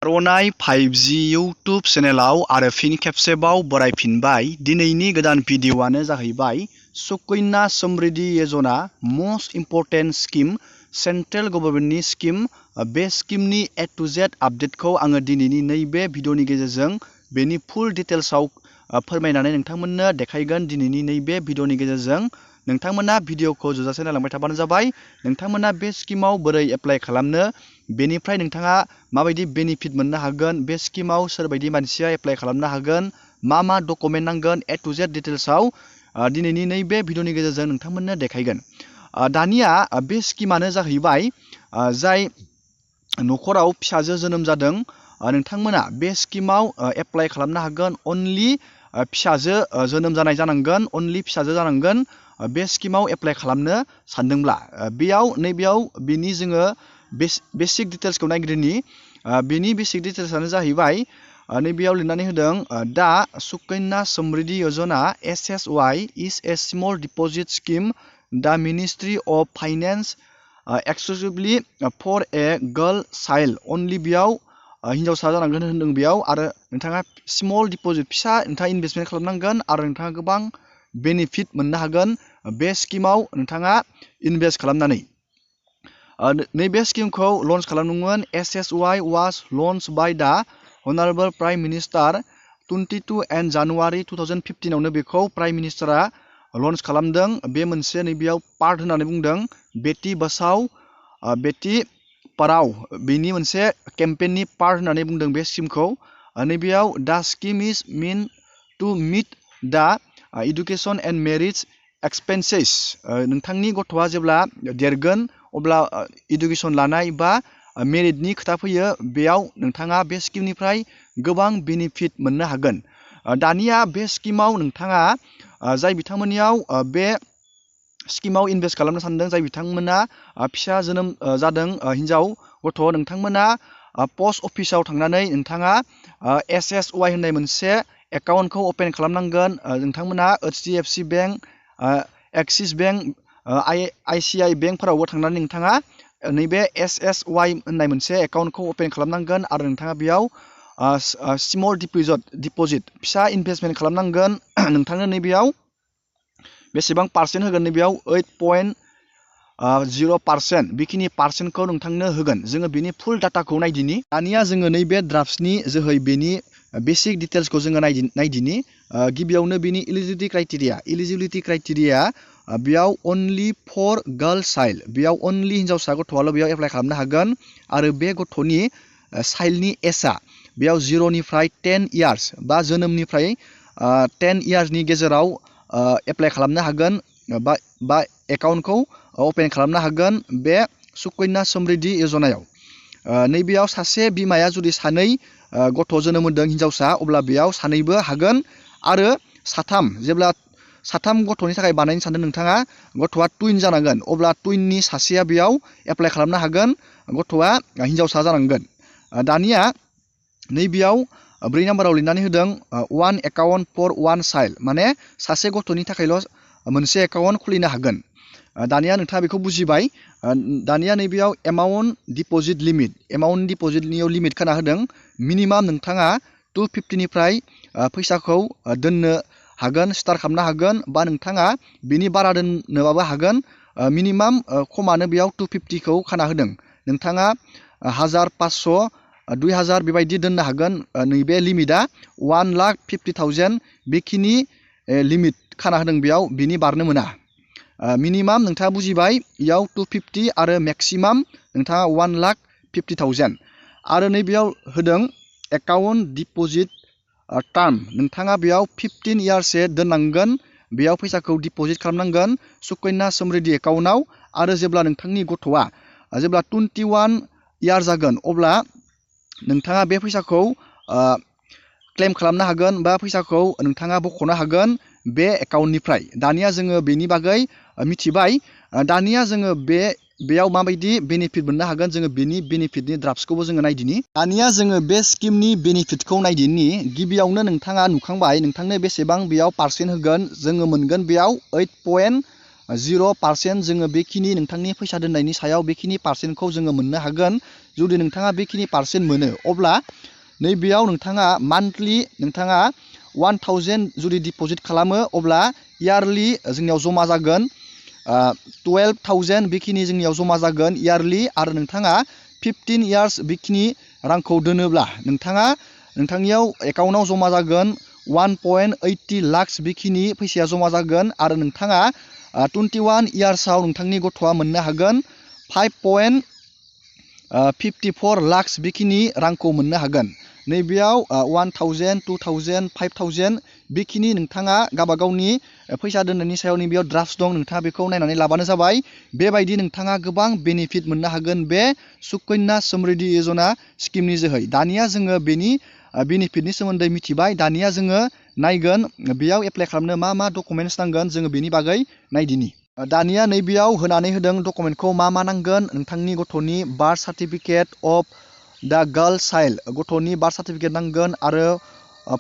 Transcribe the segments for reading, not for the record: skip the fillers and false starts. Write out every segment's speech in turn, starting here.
रनाय 5G YouTube चेनेलाव आरो फिन खेबसेबाव बरायफिनबाय। दिनैनि गोदान भिडिअ'आनो जाहैबाय सुकन्या समृद्धि यजना मोस्ट इम्पर्टेन्ट स्किम, सेन्ट्रेल गभर्नमेन्टनि स्किम। बे स्किमनि A to Z आपडेटखौ आङो दिनैनि नैबे भिडिअ'नि गेजेरजों बेनि फुल डिटेल्सआव फोरमायनानै नोंथांमोननो देखायगोन। दिनैनि नैबे भिडिअ'नि गेजेरजों नोंथांमोना भिडिअ'खौ जोबजासे नायलांबाय थाबानो जाबाय। नोंथांमोना बे स्किमाव बोरै एप्लाइ खालामनो, बेनिफ्राय नोंथाङा माबायदि बेनिफिट मोननो हागोन, बे स्किमाव सोरबायदि मानसिया एप्लाइ खालामनो हागोन, मा डकुमेन्ट नांगोन, A to Z डिटेल्सआव दिनैनि नैबे भिडिअ'नि गेजेरजों नोंथांमोननो देखायगोन। दानिया बे स्किमानो जाहैबाय जाय न'खराव फिसाजो जोनोम जादों, नोंथांमोना बे स्किमाव एप्लाइ खालामनो हागोन। अनलि फिसाजो जोनोम जानाय जानांगोन, अनलि फिसाजो जानांगोन बे स्किमाव एप्लाइ खालामनो सानदोंब्ला। नैबेयाव बिनि जोङो बेसिक डिटेल्सखौ नायग्रोनि। बेनि बेसिक डिटेल्सआनो जाहैबाय नैबेयाव लिरनानै होदों, दा Sukanya Samriddhi Yojana SSY is a small deposit scheme the ministry of finance exclusively for a girl child. Only बेयाव हिन्जावसा जानांगोन होनदों बेयाव, आरो नोंथाङा स्मल डिपजिट फिसा नोंथाङा इनभेस्टमेन्ट खालामनांगोन, आरो नोंथाङा गोबां बेनिफिट मोननो हागोन बे स्किमाव नोंथाङा इनभेस्ट खालामनानै। नैबे स्किमखौ लन्च खालामदोंमोन। SSY वाज लन्च बाय दा Hon'ble Prime Minister 22 January 2015 बेखौ प्राइम मिनिस्टारा लन्च खालामदों। बे मोनसे नैबेयाव पार्ट होननानै बुंदों बेटि बाचाओ बेटि पढ़ाओ, बेनि मोनसे केम्पेननि पार्ट होननानै बुंदों बे स्किमखौ। नैबेयाव दा scheme is mean to meet दा एडुकेशन एन्ड मेरिज एक्सपेन्सेस। नोंथांनि गथ'आ जेब्ला देरगोन अब्ला इडुकेसन लानाय बा मेरिटनि खोथा फैयो, बेयाव नोंथाङा बे स्किमनिफ्राय गोबां बेनिफिट मोननो हागोन। दानिया बे स्किमाव नोंथाङा जाय बिथांमोननियाव बे स्किमाव इनभेस्ट खालामनो सानदों, जाय बिथांमोना फिसा जोनोम जादों हिन्जाव गथ', नोंथांमोना पस्ट अफिसाव थांनानै नोंथाङा SSY होननाय मोनसे एकाउन्टखौ अपेन खालामनांगोन। नोंथांमोना HDFC Bank, axis bank, ICICI बेंकफोरावबो थांनानै नोंथाङा नैबे SSY होननाय मोनसे एकाउन्टखौ अपेन खालामनांगोन, आरो नोंथाङा बेयाव स्मल डिपजिट फिसा इनभेस्टमेन्ट खालामनांगोन। नोंथांनो नैबेयाव बेसेबां पार्सेन्ट होगोन, नैबेयाव 8.0% बेखिनि पार्सेन्टखौ नोंथांनो होगोन। जोङो बेनि फुल डाटाखौ नायदिनि। दानिया जोङो नैबे ड्राफ्टनि जोहै बेनि बेसिक डिटेल्सखौ जोङो नायदिनि। गिबियावनो बेनि इलिजिबिलिटि क्राइटेरिया बेयाव अनलि फर गार्ल चाइल्ड, बेयाव अनलि हिन्जावसा गथ'आल' बेयाव एप्लाइ खालामनो हागोन, आरो बे गथ'नि चाइल्डनि एजआ बेयाव 0निफ्राय 10 इयार्स बा जोनोमनिफ्राय 10 इयार्सनि गेजेराव एप्लाइ खालामनो हागोन बा एकाउन्टखौ अपेन खालामनो हागोन बे सुकन्या समृद्धि यजनायाव। नैबेयाव सासे बिमाया जुदि सानै गथ' जोनोम होदों हिन्जावसा, अब्ला बेयाव सानैबो हागोन, आरो जेब्ला साथाम गथ'नि थाखाय बानायनो सानदों नोंथाङा, गथ'आ टुइन जानांगोन, अब्ला टुइननि सासेया बेयाव एप्लाइ खालामनो हागोन, गथ'आ हिन्जावसा जानांगोन। दानिया नैबेयाव 4 नाम्बाराव लिरनानै होदों 1 एकाउन्ट फर 1 चाइल्ड, माने सासे गथ'नि थाखायल' मोनसे एकाउन्ट खुलिनो हागोन। दानिया नोंथाङा बेखौ बुजिबाय। दानिया नैबेयाव एमाउन्ट डिपजिटनियाव लिमिट खाना होदों। मिनिमाम नोंथाङा 250निफ्राय फैसाखौ दोननो हागोन, स्टार्ट खालामनो हागोन, बा नोंथाङा बिनि बारा दोननोबाबो हागोन। मिनिमाम खमानो बेयाव 250खौ खाना होदों। नोंथाङा 1000, 500, 2000 बेबायदि दोननो हागोन। नैबे लिमिटआ 1,50,000 बेखिनि लिमिट खाना होदों बेयाव, बिनि बारनो मोना। मिनिमाम नोंथाङा बुजिबाय, इयाव 250 आरो मेक्सिमाम नोंथाङा 1,50,000। आरो नैबेयाव होदों एकाउन्ट डिपजिट टार्म, नोंथाङा बेयाव 15 इयार्ससो दोननांगोन, बेयाव फैसाखौ डिपजिट खालामनांगोन सुकन्या समृद्धि एकाउन्टआव। आरो जेब्ला नोंथांनि गथ'आ जेब्ला 21 इयार जागोन, अब्ला नोंथाङा बे फैसाखौ क्लेम खालामनो हागोन, बा फैसाखौ नोंथाङा बख'नो हागोन बे एकाउन्टनिफ्राय। दानिया जोङो बेनि बागै मिथिबाय। दानिया जोङो बेयाव माबायदि बेनिफिट मोननो हागोन, जोङो बेनि बेनिफिटनि ड्राफ्टखौबो जोङो नायदिनि। दानिया जोङो बे स्किमनि बेनिफिटखौ नायदिनि। गिबियावनो नोंथाङा नुखांबाय नोंथांनो बेसेबां बेयाव पार्सेन्ट होगोन। जोङो मोनगोन बेयाव 0% जोङो बेखिनि नोंथांनि फैसा दोननायनि सायाव बेखिनि पार्सेन्टखौ जोङो मोननो हागोन। जुदि नोंथाङा बेखिनि पार्सेन्ट मोनो अब्ला नैबेयाव नोंथाङा मान्थलि नोंथाङा 1000 जुदि डिपजिट खालामो अब्ला इयारलि जोंनियाव जमा जागोन 12,000 बेखिनि जोंनियाव जमा जागोन इयारलि। आरो नोंथाङा 15 इयार्स बेखिनि रांखौ दोनोब्ला नोंथांनियाव एकाउन्टाव जमा जागोन 1.80 लाख बेखिनि फैसाया जमा जागोन। आरो नोंथाङा 21 इयार्सआव नोंथांनि गथ'आ मोननो हागोन 5.54 लाख बेखिनि रांखौ मोननो हागोन। नैबेयाव 1000, 2000, 5000 बेखिनि नोंथाङा गावबागावनि फैसा दोननायनि सायाव नैबेयाव ड्राफ्ट दं, नोंथाङा बेखौ नायनानै लाबानो जाबाय। बेबायदि नोंथाङा गोबां बेनिफिट मोननो हागोन बे सुकन्या समृद्धि यजना स्किमनि जोहै। दानिया जोङो बेनि बेनिफिटनि सोमोन्दै मिथिबाय। दानिया जोङो नायगोन बेयाव एप्लाइ खालामनो मा मा डकुमेन्टस नांगोन, जोङो बेनि बागै नायदिनि। दानिया नैबेयाव होनानै होदों डकुमेन्टखौ मा नांगोन। नोंथांनि गथ'नि birth certificate of the girl child, गथ'नि बार्थ सार्टिफिकेट नांगोन। आरो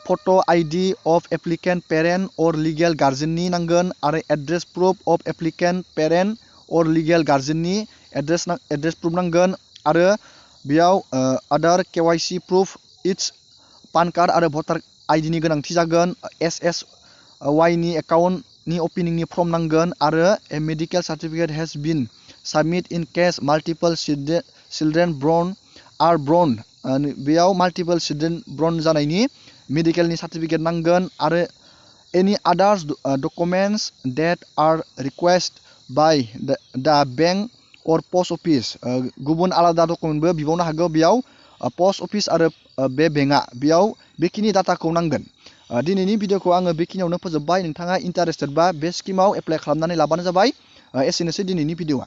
photo' ID of applicant parent or legal गार्जेननि नांगोन। आरो address proof of applicant parent or legal गार्जेननि एड्रेस प्रुफ नांगोन। आरो बेयाव Aadhaar KYC proof its PAN card आरो भटार ID नि गोनांथि जागोन। SSY नि एकाउन्टनि अपेनिंनि फर्म नांगोन। आरो a medical certificate has been submit in case multiple children are born, बेयाव माल्टिपल चिल्ड्रेन ब्रन जानायनि मेडिकेलनि सार्टिफिकेट नांगोन। आरो any others documents that are request by the bank अर पस्ट अफिस, गुबुन आलादा डकुमेन्टबो बिबावनो हागौ। बेयाव पस्ट अफिस आरो बे बेंकआ बेयाव बेखिनि डाटाखौ नांगोन। दिनैनि भिडिअखौ आङो बेखिनियावनो फोजोबबाय। नोंथाङा इन्टारेस्टेडबा बे स्किमाव एप्लाइ खालामनानै लाबानो जाबाय। एसेनोसै दिनैनि भिडिअआ।